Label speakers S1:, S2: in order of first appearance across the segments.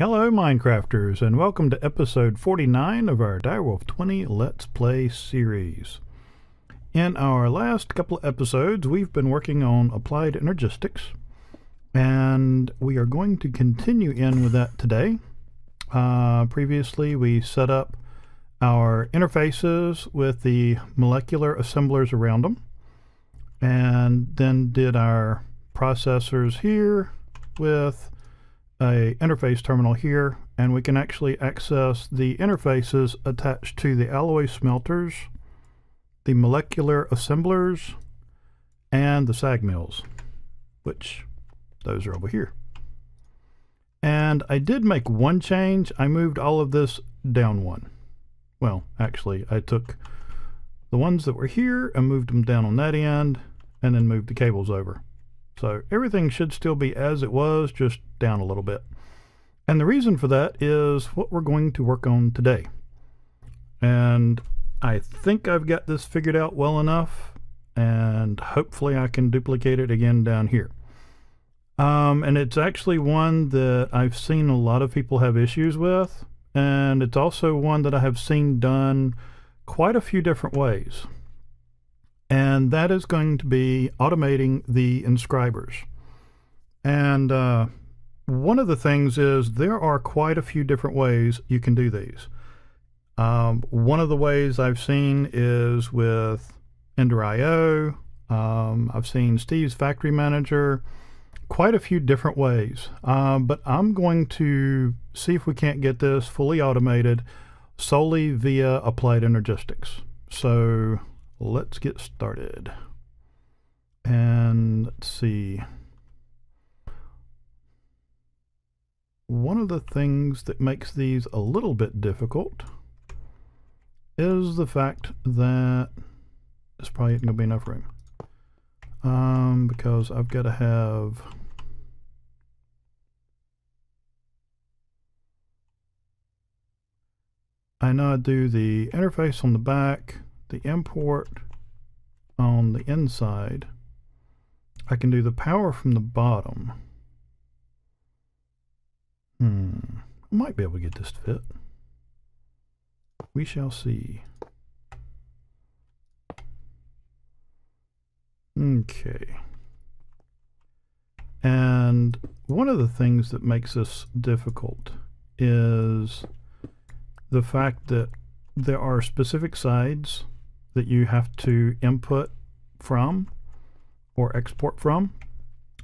S1: Hello Minecrafters, and welcome to episode 49 of our Direwolf 20 Let's Play series. In our last couple of episodes, we've been working on applied energistics, and we are going to continue in with that today. Previously, we set up our interfaces with the molecular assemblers around them, and then did our processors here with a interface terminal here, and we can actually access the interfaces attached to the alloy smelters, the molecular assemblers, and the sag mills, which those are over here. And I did make one change. I moved all of this down one. Well, actually, I took the ones that were here and moved them down on that end, and then moved the cables over. So everything should still be as it was, just down a little bit. And the reason for that is what we're going to work on today. And I think I've got this figured out well enough, and hopefully I can duplicate it again down here. And it's actually one that I've seen a lot of people have issues with, and it's also one that I have seen done quite a few different ways. And that is going to be automating the inscribers. And one of the things is there are quite a few different ways you can do these. One of the ways I've seen is with Ender.io. I've seen Steve's Factory Manager. Quite a few different ways. But I'm going to see if we can't get this fully automated solely via applied energistics. So let's get started. And let's see. One of the things that makes these a little bit difficult is the fact that this probably isn't going to be enough room. Because I've got to have I know I do the interface on the back, the import on the inside. I can do the power from the bottom. I might be able to get this to fit. We shall see. Okay. And one of the things that makes this difficult is the fact that there are specific sides that you have to input from or export from.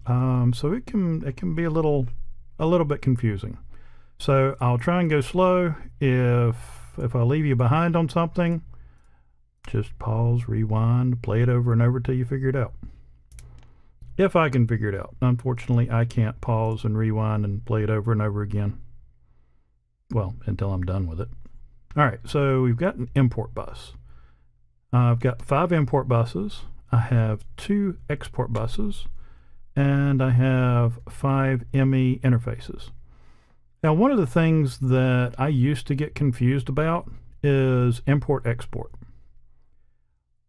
S1: So it can be a little bit confusing. So I'll try and go slow. If I leave you behind on something, just pause, rewind, play it over and over till you figure it out. If I can figure it out. Unfortunately, I can't pause and rewind and play it over and over again. Well, until I'm done with it. Alright, so we've got an import bus. I've got 5 import buses. I have 2 export buses. And I have 5 ME interfaces. Now, one of the things that I used to get confused about is import-export.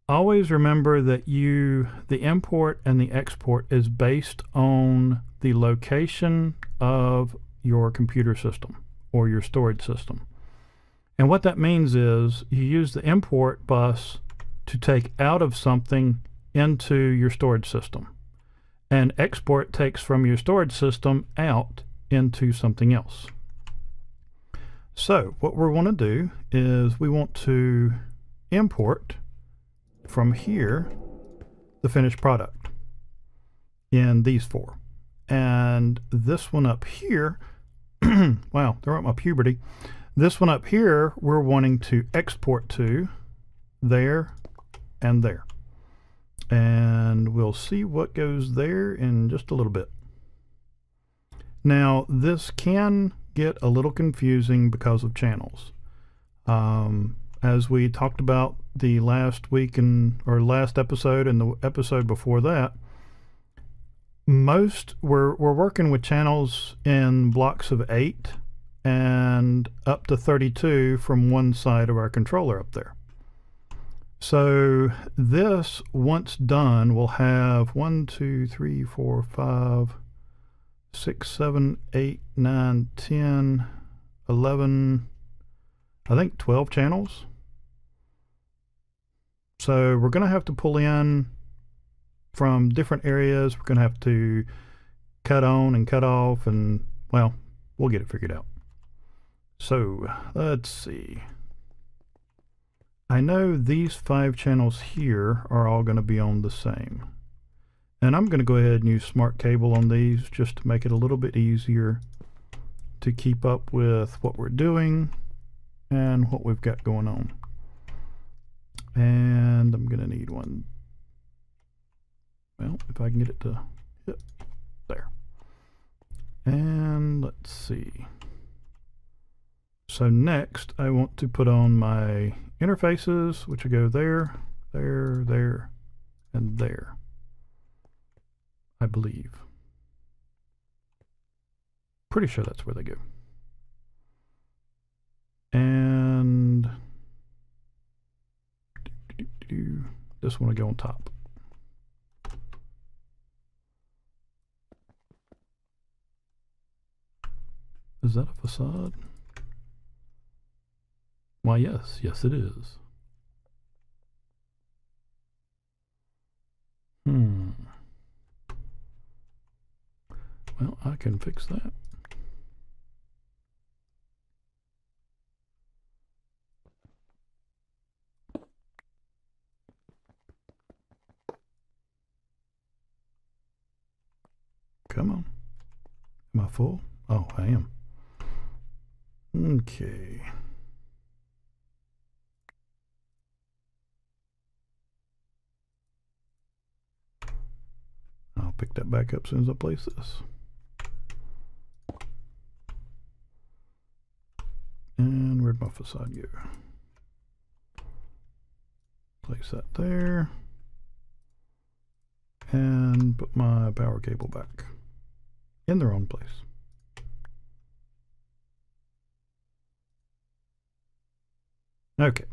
S1: Always remember that the import and the export is based on the location of your computer system or your storage system. And what that means is you use the import bus to take out of something into your storage system. And export takes from your storage system out into something else. So what we want to do is we want to import from here the finished product in these 4. And this one up here, wow, throw up my puberty. This one up here, we're wanting to export to there and there. And we'll see what goes there in just a little bit. Now, this can get a little confusing because of channels. As we talked about the last week or last episode and the episode before that, we're working with channels in blocks of 8 and up to 32 from one side of our controller up there. So this, once done, will have 1, 2, 3, 4, 5, 6, 7, 8, 9, 10, 11, I think 12 channels. So we're going to have to pull in from different areas. We're going to have to cut on and cut off, and well, we'll get it figured out. So let's see. I know these 5 channels here are all going to be on the same. And I'm going to go ahead and use smart cable on these just to make it a little bit easier to keep up with what we're doing and what we've got going on. And I'm going to need one. Well, if I can get it to hit there. And let's see. So next I want to put on my interfaces, which will go there, there, there, and there, I believe. Pretty sure that's where they go. And this one will go on top. Is that a facade? Why, yes. Yes, it is. Well, I can fix that. Come on. Am I full? Oh, I am. Okay. I'll pick that back up as soon as I place this. And where'd my facade go? Place that there. And put my power cable back in the wrong place. Okay,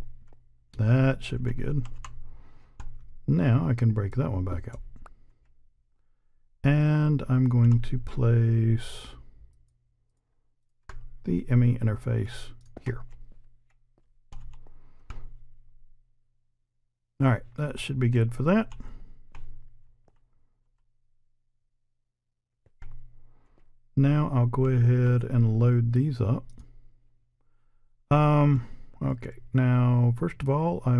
S1: that should be good. Now I can break that one back out. And I'm going to place the ME interface here. All right, that should be good for that. Now I'll go ahead and load these up. Okay, now first of all I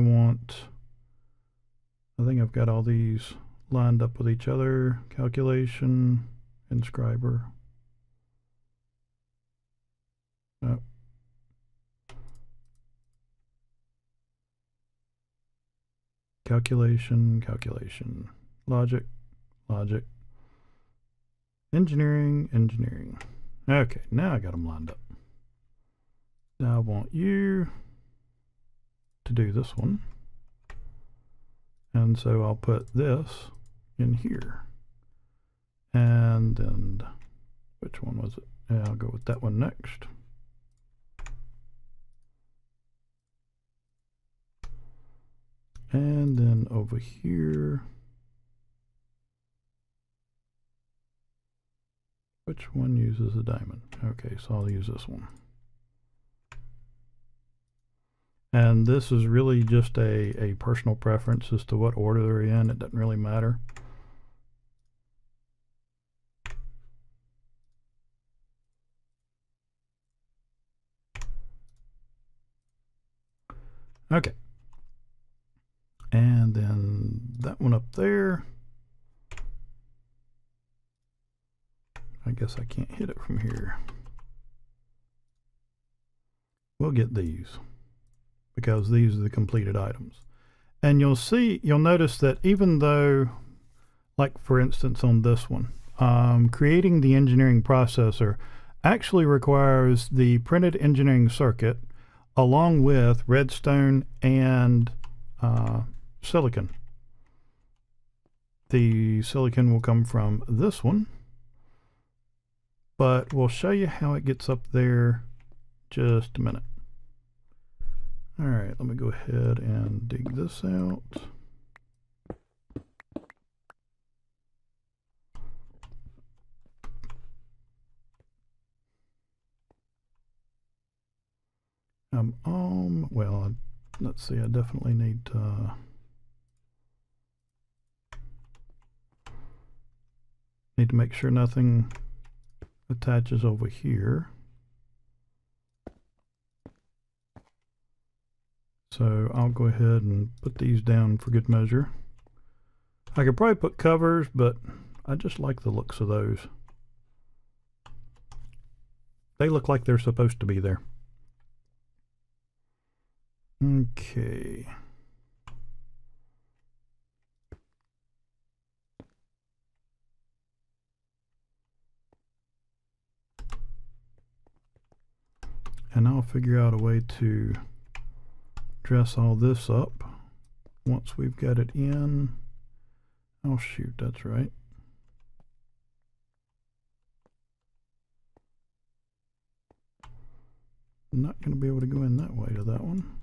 S1: think I've got all these lined up with each other. Calculation, inscriber. Oh. Calculation, calculation. Logic, logic. Engineering, engineering. Okay, now I got them lined up. Now I want you to do this one. And so I'll put this in here. And then, which one was it? Yeah, I'll go with that one next. And then over here, which one uses a diamond? Okay, so I'll use this one. And this is really just a personal preference as to what order they're in. It doesn't really matter. Okay. And then that one up there. I guess I can't hit it from here. We'll get these, because these are the completed items. And you'll notice that even though, like for instance on this one, creating the engineering processor actually requires the printed engineering circuit along with redstone and silicon. The silicon will come from this one, but we'll show you how it gets up there just a minute. All right, let me go ahead and dig this out. Well, let's see, I definitely need to make sure nothing attaches over here. So I'll go ahead and put these down for good measure. I could probably put covers, but I just like the looks of those. They look like they're supposed to be there. Okay. And I'll figure out a way to dress all this up once we've got it in. Oh shoot, that's right. I'm not going to be able to go in that way to that one.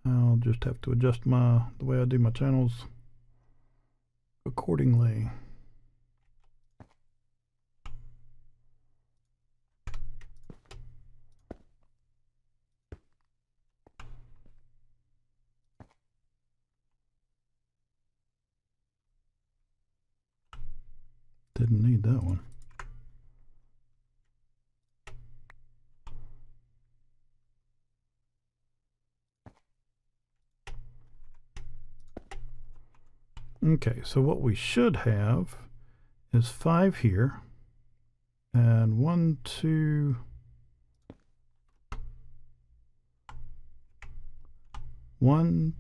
S1: I'll just have to adjust the way I do my channels accordingly. Didn't need that one. Okay, so what we should have is 5 here, and 1, 2, 1,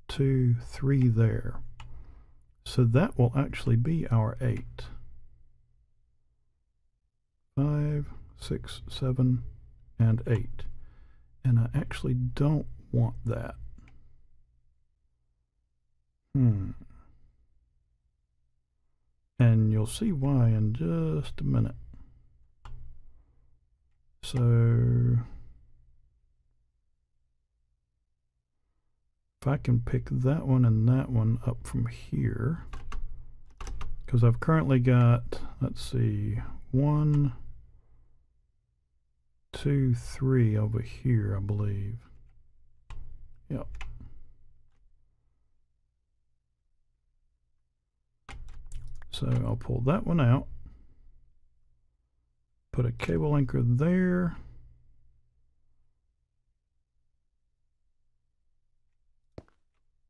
S1: 2, 3 there. So that will actually be our 8. 5, 6, 7, and 8. And I actually don't want that. And you'll see why in just a minute. So if I can pick that one and that one up from here, because I've currently got, let's see, 1, 2, 3 over here, I believe. Yep. So I'll pull that one out, put a cable anchor there,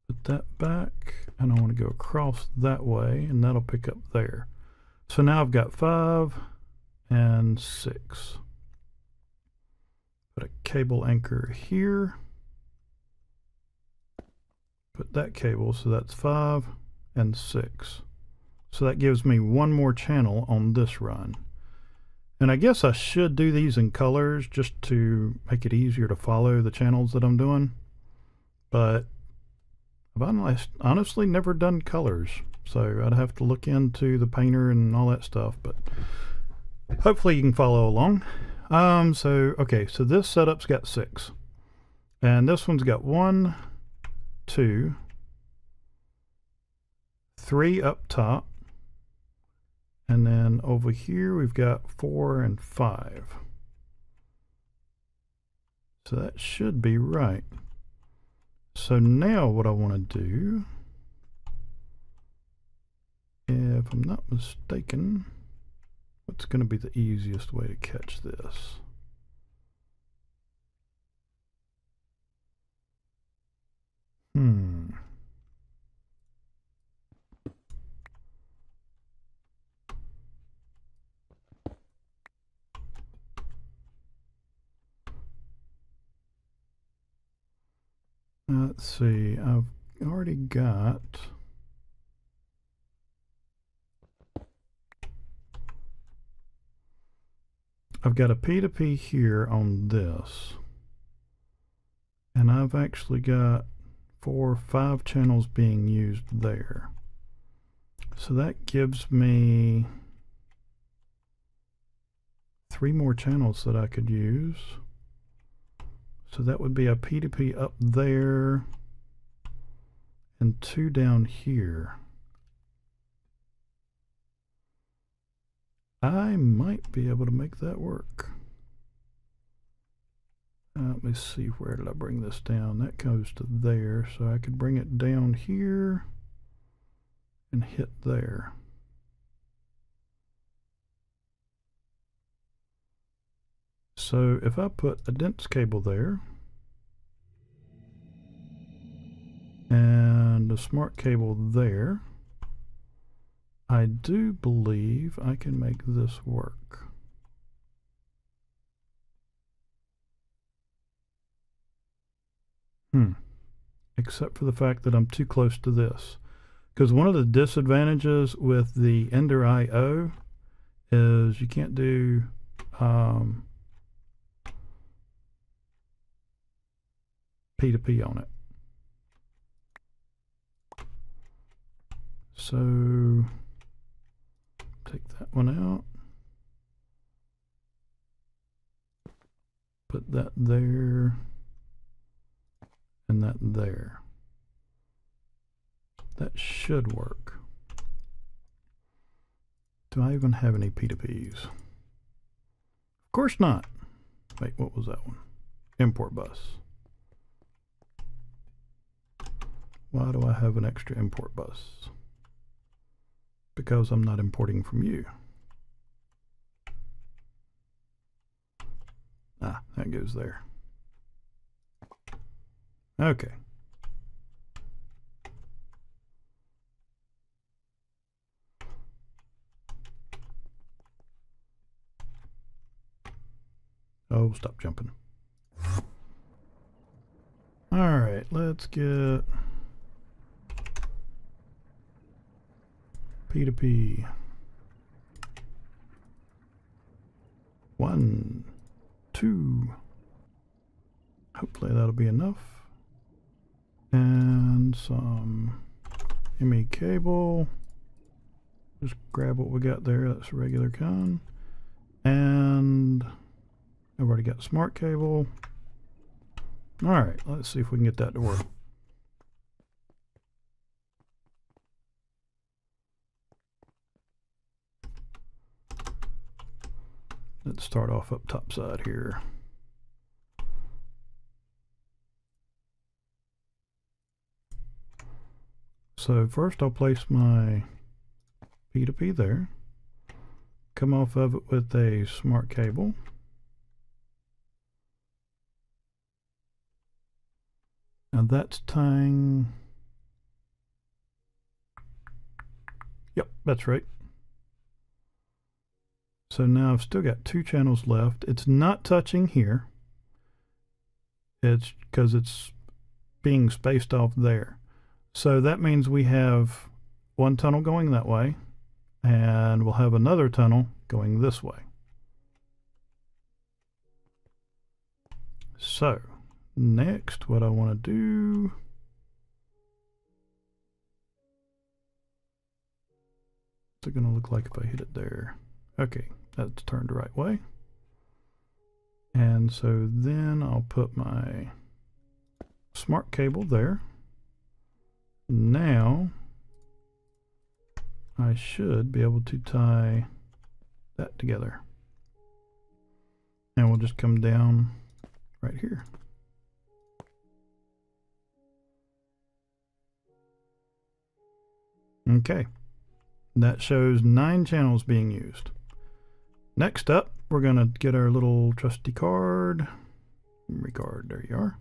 S1: put that back, and I want to go across that way, and that'll pick up there. So now I've got 5 and 6. Put a cable anchor here, put that cable, so that's 5 and 6. So that gives me one more channel on this run. And I guess I should do these in colors just to make it easier to follow the channels that I'm doing. But I've honestly never done colors, so I'd have to look into the painter and all that stuff, but hopefully you can follow along. Okay, so this setup's got 6. And this one's got 1, 2, 3 up top. And then over here we've got 4 and 5. So that should be right. So now what I want to do, if I'm not mistaken, what's going to be the easiest way to catch this? Let's see, I've already got a P2P here on this, and I've actually got 4 or 5 channels being used there. So that gives me 3 more channels that I could use. So that would be a P2P up there and 2 down here. I might be able to make that work. Let me see, where did I bring this down? That goes to there, so I could bring it down here and hit there. So if I put a dense cable there and a smart cable there, I do believe I can make this work. Except for the fact that I'm too close to this. Because one of the disadvantages with the Ender IO is you can't do P2P on it. So take that one out. Put that there. And that there. That should work. Do I even have any P2Ps? Of course not. Wait, what was that one? Import bus. Why do I have an extra import bus? Because I'm not importing from you. Ah, that goes there. Okay. Oh, stop jumping. All right, let's get P2P. 1, 2. Hopefully that'll be enough. And some ME cable. Just grab what we got there. That's a regular con. And I've already got smart cable. All right, let's see if we can get that to work. Let's start off up top side here. So first I'll place my P2P there, come off of it with a smart cable. And that's tying, yep, that's right. So now I've still got 2 channels left. It's not touching here. It's because it's being spaced off there. So that means we have 1 tunnel going that way, and we'll have another tunnel going this way. So next, what I want to do, what's it going to look like if I hit it there? Okay, that's turned the right way. And so then I'll put my smart cable there. Now I should be able to tie that together. And we'll just come down right here. Okay, that shows 9 channels being used. Next up, we're going to get our little trusty card. Memory card, there you are.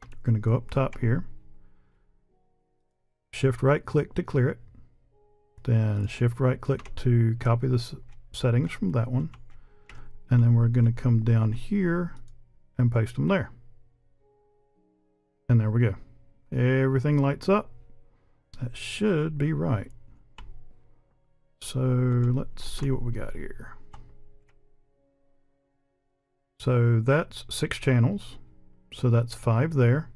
S1: We're going to go up top here. Shift right click to clear it. Then shift right click to copy the settings from that one. And then we're going to come down here and paste them there. And there we go. Everything lights up. That should be right. So let's see what we got here. So that's 6 channels. So that's 5 there,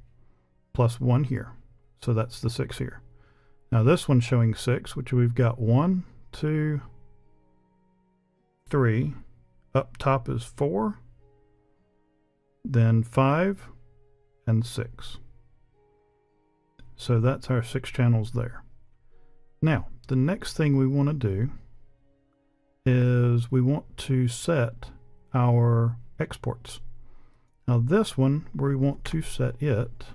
S1: plus 1 here. So that's the 6 here. Now this one's showing 6, which we've got 1, 2, 3. Up top is 4. Then 5 and 6. So that's our 6 channels there. Now, the next thing we want to do is we want to set our exports. Now this one, we want to set it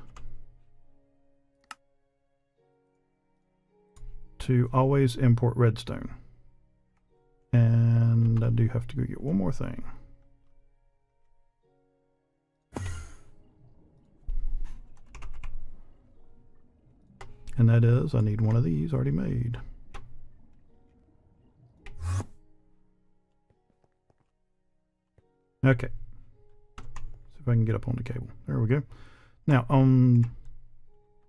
S1: to always import Redstone. And I do have to go get one more thing. And that is, I need one of these already made. Okay. See if I can get up on the cable. There we go. Now,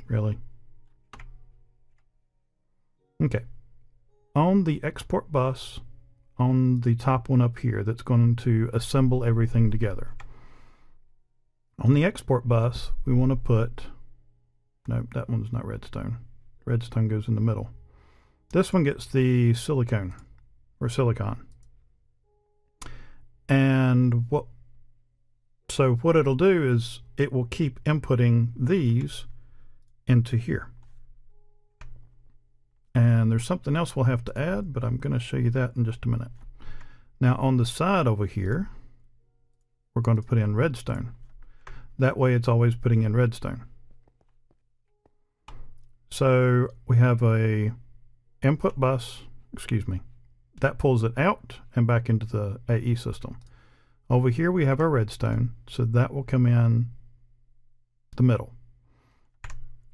S1: really? Okay. On the export bus, on the top one up here, that's going to assemble everything together. On the export bus, we want to put, nope, that one's not redstone. Redstone goes in the middle. This one gets the silicon. And what it'll do is it will keep inputting these into here. And there's something else we'll have to add, but I'm going to show you that in just a minute. Now on the side over here, we're going to put in redstone. That way it's always putting in redstone. So we have a input bus, that pulls it out and back into the AE system. Over here we have our redstone, so that will come in the middle.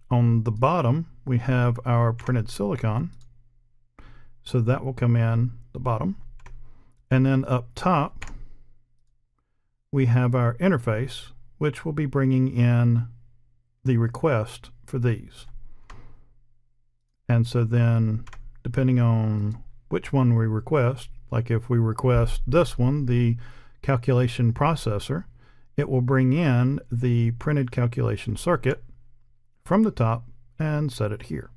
S1: On the bottom we have our printed silicon, so that will come in the bottom. And then up top we have our interface, which will be bringing in the request for these. And so then, depending on which one we request, like if we request this one, the calculation processor, it will bring in the printed calculation circuit from the top and set it here.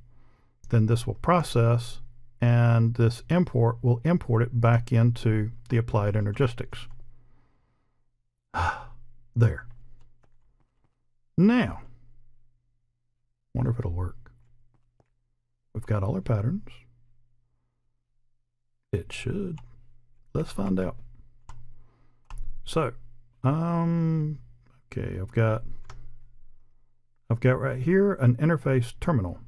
S1: Then this will process, and this import will import it back into the applied energistics. There. Now, wonder if it'll work. We've got all our patterns. It should. Let's find out. So, okay, I've got right here an interface terminal.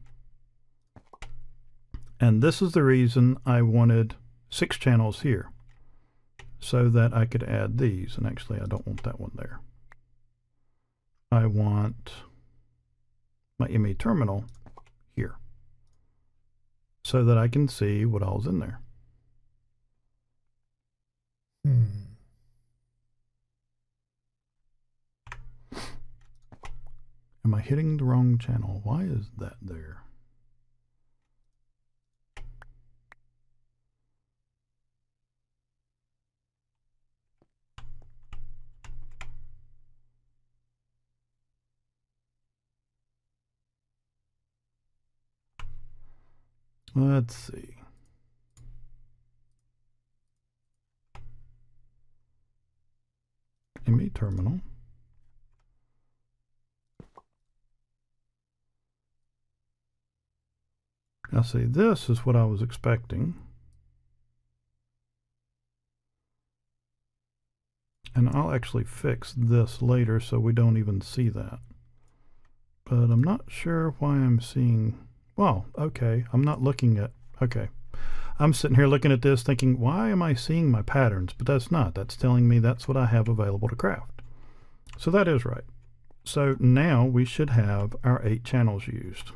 S1: And this is the reason I wanted 6 channels here, so that I could add these. And actually, I don't want that one there. I want my ME terminal here, so that I can see what all's in there. Am I hitting the wrong channel? Why is that there? Let's see. ME terminal. Now see, this is what I was expecting. And I'll actually fix this later so we don't even see that. But I'm not sure why I'm seeing, well, okay, I'm not looking at, okay. I'm sitting here looking at this thinking, why am I seeing my patterns? But that's not. That's telling me that's what I have available to craft. So that is right. So now we should have our 8 channels used.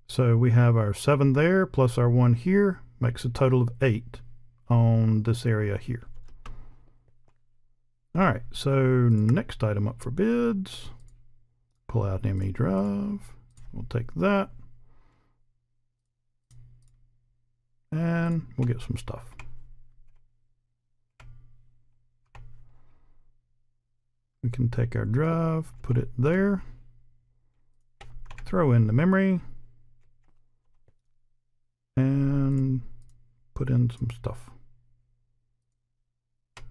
S1: So we have our 7 there plus our 1 here, makes a total of 8 on this area here. All right, so next item up for bids. Pull out an ME drive. We'll take that. And we'll get some stuff. We can take our drive, put it there, throw in the memory, and put in some stuff. I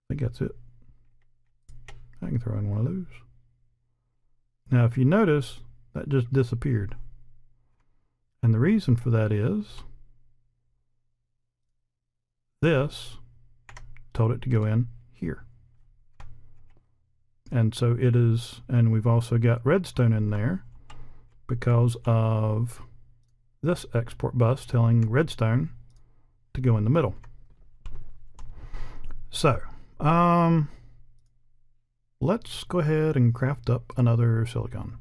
S1: think that's it. I can throw in one of those. Now if you notice, that just disappeared. And the reason for that is this told it to go in here. And so it is, and we've also got Redstone in there because of this export bus telling Redstone to go in the middle. So, let's go ahead and craft up another silicon.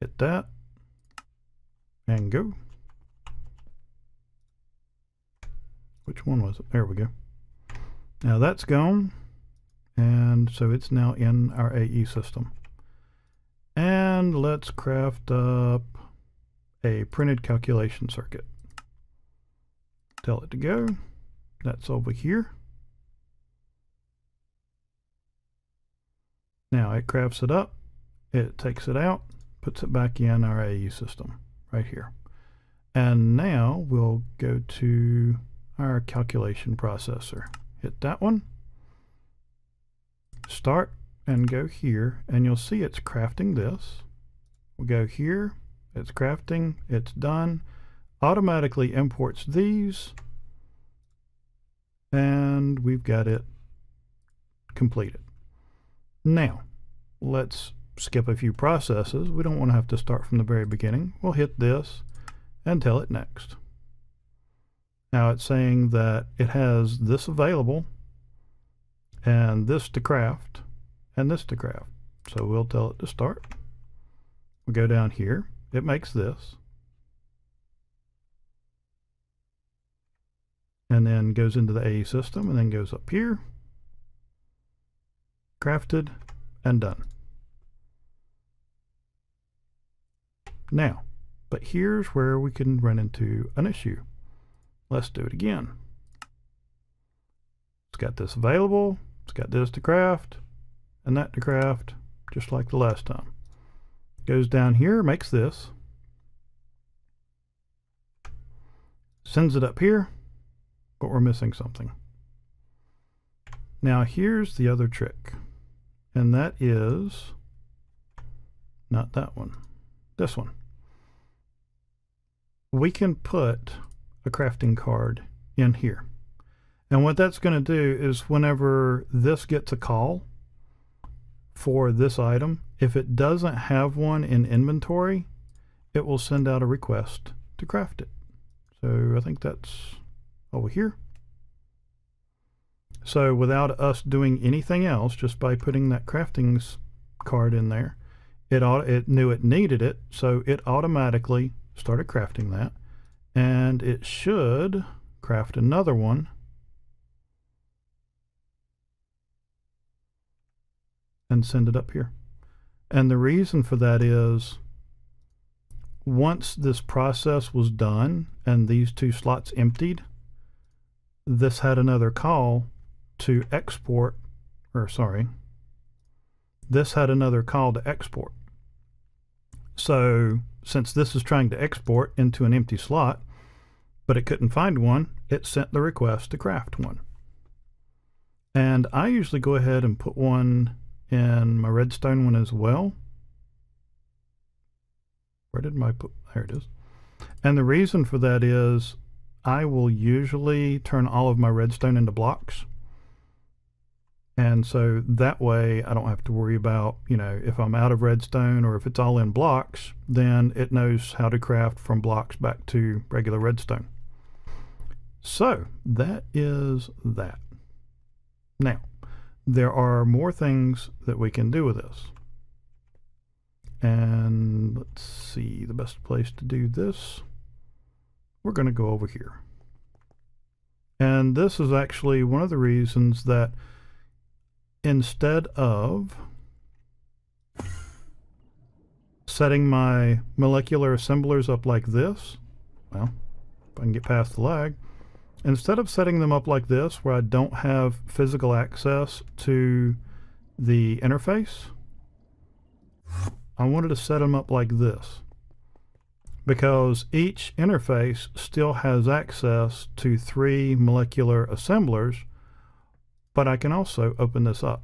S1: Hit that and go. Which one was it? There we go. Now that's gone, and so it's now in our AE system. And let's craft up a printed calculation circuit. Tell it to go. That's over here. Now it crafts it up, it takes it out, puts it back in our AE system right here. And now we'll go to our calculation processor. Hit that one, start, and go here, and you'll see it's crafting this. We'll go here, it's crafting, it's done, automatically imports these, and we've got it completed. Now let's skip a few processes. We don't want to have to start from the very beginning. We'll hit this and tell it next. Now it's saying that it has this available and this to craft and this to craft. So we'll tell it to start. We'll go down here. It makes this. And then goes into the AE system and then goes up here. Crafted and done. Now, but here's where we can run into an issue. Let's do it again. It's got this available, it's got this to craft, and that to craft, just like the last time. Goes down here, makes this, sends it up here, but we're missing something. Now here's the other trick, and that is not that one, this one. We can put a crafting card in here, and what that's going to do is whenever this gets a call for this item, if it doesn't have one in inventory, it will send out a request to craft it. So I think that's over here. So without us doing anything else, just by putting that crafting card in there, it knew it needed it, so it automatically started crafting that, and it should craft another one and send it up here. And the reason for that is once this process was done and these two slots emptied, this had another call to export, or sorry, this had another call to export. So since this is trying to export into an empty slot, but it couldn't find one, it sent the request to craft one. And I usually go ahead and put one in my redstone one as well. Where did my put? There it is. And the reason for that is I will usually turn all of my redstone into blocks. And so that way I don't have to worry about, you know, if I'm out of redstone or if it's all in blocks, then it knows how to craft from blocks back to regular redstone. So that is that. Now, there are more things that we can do with this. And let's see, the best place to do this, we're going to go over here. And this is actually one of the reasons that instead of setting my molecular assemblers up like this, well, if I can get past the lag, instead of setting them up like this where I don't have physical access to the interface, I wanted to set them up like this, because each interface still has access to 3 molecular assemblers, but I can also open this up.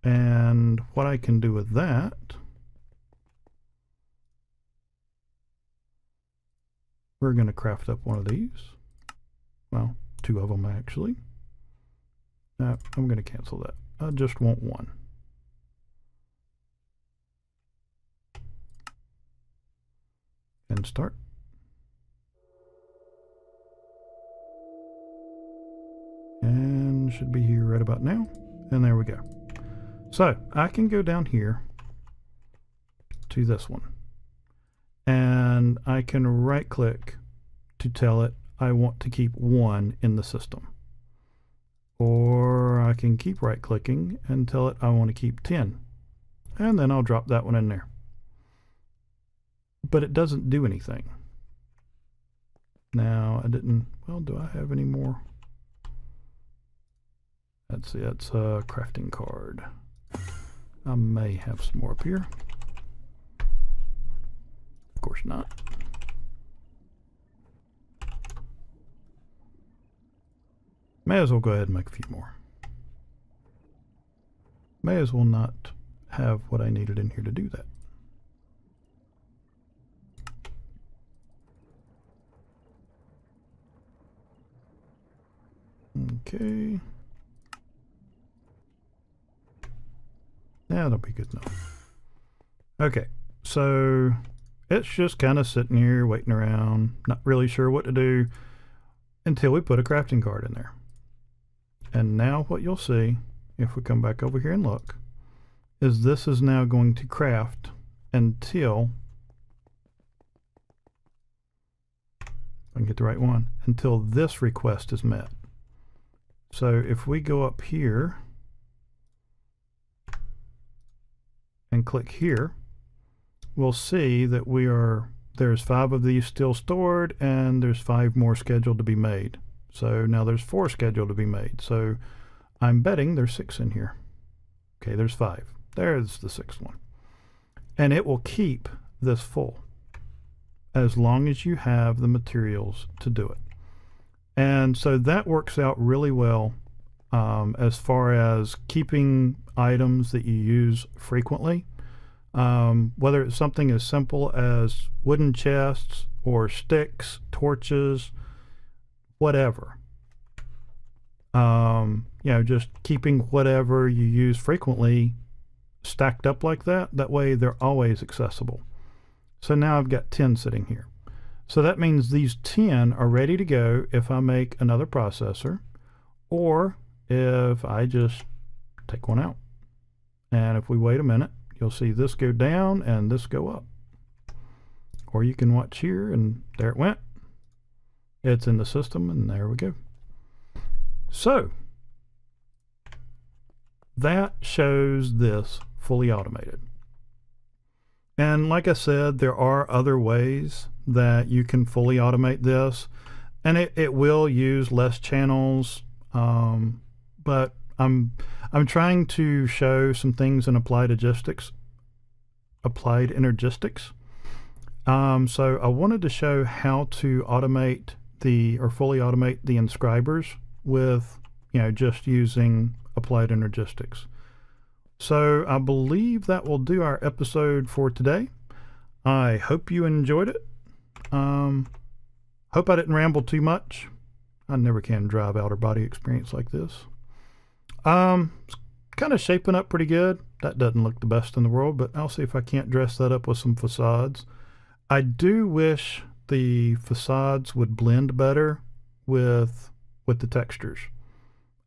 S1: And what I can do with that, we're going to craft up one of these. Well, two of them actually. I'm going to cancel that. I just want one. And start. And should be here right about now. And there we go. So I can go down here to this one. And I can right click to tell it I want to keep one in the system. Or I can keep right clicking and tell it I want to keep 10. And then I'll drop that one in there. But it doesn't do anything. Now I didn't, well, do I have any more? Let's see, that's a crafting card. I may have some more up here. Of course not. May as well go ahead and make a few more. May as well not have what I needed in here to do that. Okay. That'll be good enough. Okay, so it's just kind of sitting here waiting around, not really sure what to do until we put a crafting card in there. And now what you'll see, if we come back over here and look, is this is now going to craft until, if I can get the right one, until this request is met. So if we go up here and click here, we'll see that there's 5 of these still stored and there's 5 more scheduled to be made. So now there's 4 scheduled to be made. So I'm betting there's 6 in here. Okay, there's 5. There's the 6th one. And it will keep this full as long as you have the materials to do it. And so that works out really well as far as keeping items that you use frequently. Whether it's something as simple as wooden chests or sticks, torches, whatever. You know, just keeping whatever you use frequently stacked up like that. That way they're always accessible. So now I've got 10 sitting here. So that means these 10 are ready to go if I make another processor, or if I just take one out. And if we wait a minute, you'll see this go down and this go up. Or you can watch here, and there it went. It's in the system, and there we go. So that shows this fully automated. And like I said, there are other ways that you can fully automate this, and it will use less channels, but I'm trying to show some things in applied energistics. So I wanted to show how to automate fully automate the inscribers with, you know, just using applied energistics. So I believe that will do our episode for today. I hope you enjoyed it. Hope I didn't ramble too much. I never can drive outer body experience like this. It's kind of shaping up pretty good. That doesn't look the best in the world, but I'll see if I can't dress that up with some facades. I do wish the facades would blend better with the textures.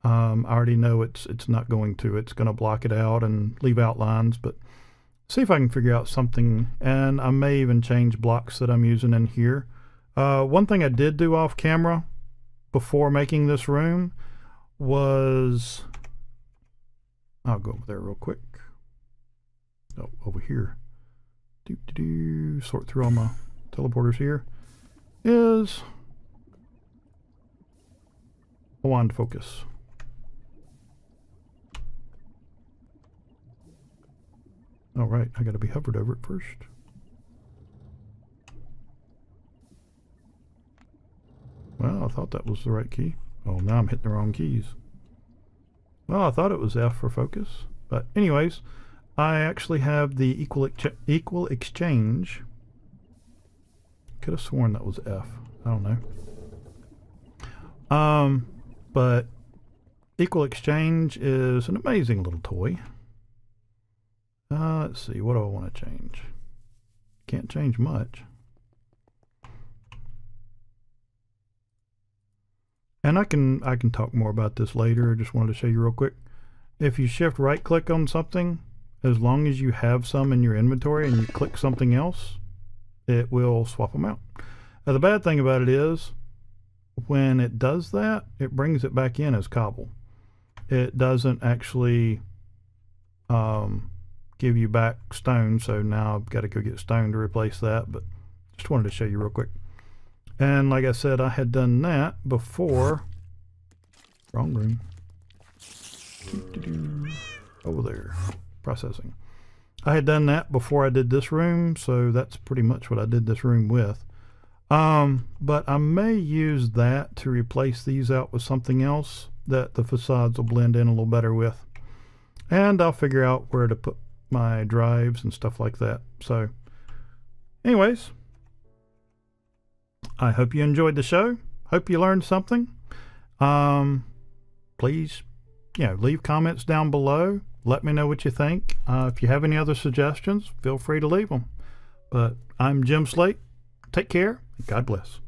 S1: I already know it's not going to. It's going to block it out and leave outlines, but see if I can figure out something, and I may even change blocks that I'm using in here. One thing I did do off camera before making this room was, I'll go over there real quick. Oh, over here. Sort through all my teleporters here. Is a wand focus. All right, I got to be hovered over it first. Well, I thought that was the right key. Oh, now I'm hitting the wrong keys. Well, I thought it was F for focus, But anyways, I actually have the equal exchange. Could have sworn that was F. I don't know. But equal exchange is an amazing little toy. Let's see, what do I want to change? Can't change much. And I can talk more about this later. I just wanted to show you real quick. If you shift right click on something, as long as you have some in your inventory and you click something else, it will swap them out. Now the bad thing about it is when it does that, it brings it back in as cobble. It doesn't actually give you back stone, so now I've got to go get stone to replace that, but just wanted to show you real quick. And like I said, I had done that before. Wrong room. Over there. Processing. I had done that before I did this room, so that's pretty much what I did this room with. But I may use that to replace these out with something else that the facades will blend in a little better with. And I'll figure out where to put my drives and stuff like that. So anyways, I hope you enjoyed the show. Hope you learned something. Please, leave comments down below. Let me know what you think. If you have any other suggestions, feel free to leave them. But I'm Jim Slate. Take care. God bless.